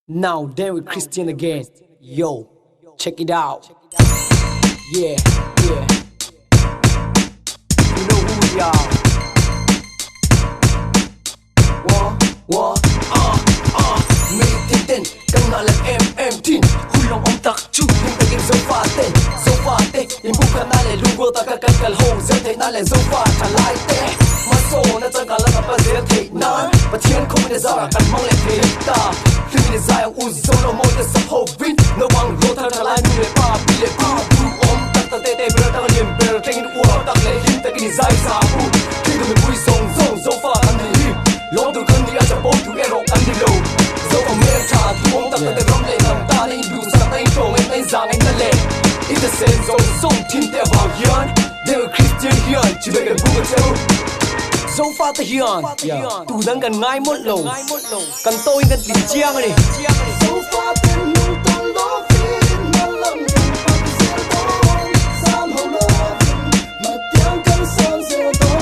Now there with Christian again. Yo, check it out. Yeah, yeah. You know who we are. Mê thiên tên, căng ngã lần em tin. Hulong ông tắc chú, nhưng ta game dấu pha tên. Im bukan nale lugo ta kakal home. Giờ thấy nale dấu pha trả lại tên. Mà số na chẳng cả là ngập dễ thấy nan. Và thiên không để ra cần mong lên thế ta. Khi mình dài ông uzo nó môi ta sắp hộp vinh. Nó bằng rô thar trả lại như lệ pa bile bu. Om tắc ta tê tê bơ ta liềm bơ. Tranh ua tắc lệ him ta kini dài sa bu. Khi tụi mình vui song dấu pha ăn đi him. Long tụi khăn đi ăn chả bố tụi ero ăn đi lâu. Dấu ông mê trả tụi ông tắc ta tê rong lệ nằm ta lên đủ sang tay trông em tay giang anh ta lệ. In the sense of song team te vào hiền. Đều Christian hiền chỉ về gần bu một châu. Dấu pha ta hiền. Tụi đang cần ngay một lầu. Cần tôi cần tìm chiang này. Dấu pha tên nung tôn đó phim. Nó lâm gần bằng dễ tôn. Giam hậu lơ phim. Mà tiếng cân sơn dễ tôn.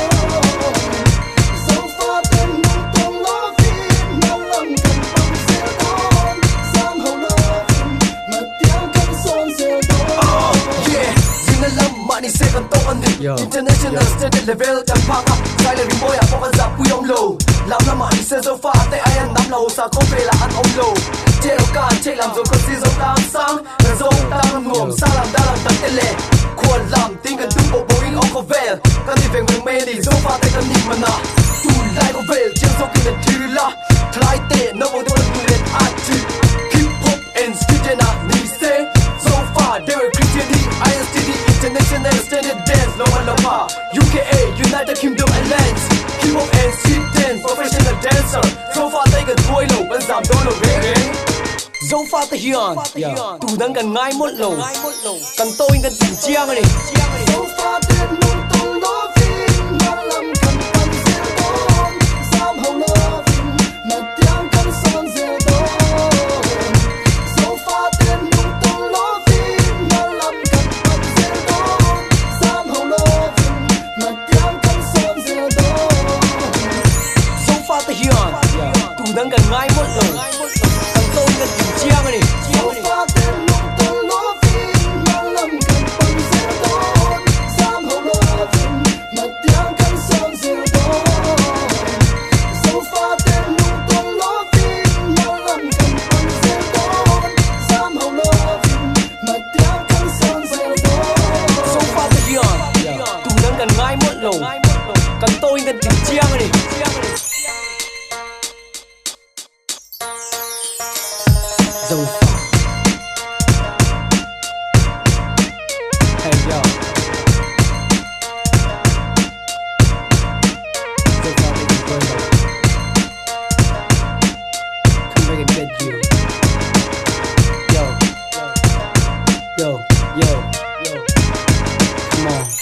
Dấu pha tên nung tôn đó phim. Nó lâm gần bằng dễ tôn. Giam hậu lơ phim. Mà tiếng cân sơn dễ tôn. Yeah, dừng lên lâm mà đi xe cần tốt anh đi. International standard level cần phá khắp. Sai là rimbo ya phong giáp quy ông lô. Làm làm đi xe dấu pha tay ai ăn nắm lầu sa không về là ăn ông lô. Chế đâu can chế làm rồi con si dấu tam sang. Là dấu tam ngồm sa làm đa làm tận tên lệ. Khuôn làm tiếng cần tung bộ boring ông có về. Cần đi về người mê đi dấu pha tay cần nhìn mà nà. Tu lại có về chiếm dấu kinh là thư la. Thái tệ nó vô tôi là người lên át chứ. Hip hop and street na ni se. Dấu pha đều Christian đi ISTD International Standard Dance no one love UKA United Kingdom Islands Hip hop and street dance professional dancer. Dấu pha tay gần thôi lầu vẫn giảm đôi lầu ghế. Dấu pha ta hiền. Tụi đang cần ngay một lầu. Cần tôi cần tìm chiang này. Dấu pha tên nung tôn đó phim. Nó làm cần bằng dễ tôn. Giam hậu lơ phim. Mà tiếng cân sơn dễ tôn. Dấu pha tên nung tôn đó phim. Nó làm cần bằng dễ tôn. Giam hậu lơ phim. Mà tiếng cân sơn dễ tôn. Dấu pha ta hiền. Tụi đang cần ngay một lầu. Cần tôi cần tìm chiang này. Dấu pha tên nung tôn đó phim. Nó làm cần bằng dễ tôn. Giam hậu lơ phim. Mà tiếng cân sơn dễ tôn. Dấu pha tên nung tôn đó phim. Nó làm cần bằng dễ tôn. Giam hậu lơ phim. Mà tiếng cân sơn dễ tôn. Dấu pha ta hiền. Tụi đang cần ngay một lầu. Cần tôi cần tìm chiang này. Dấu pha. Hey yo. Dấu pha baby boy. Come back and get you. Yo. Come on.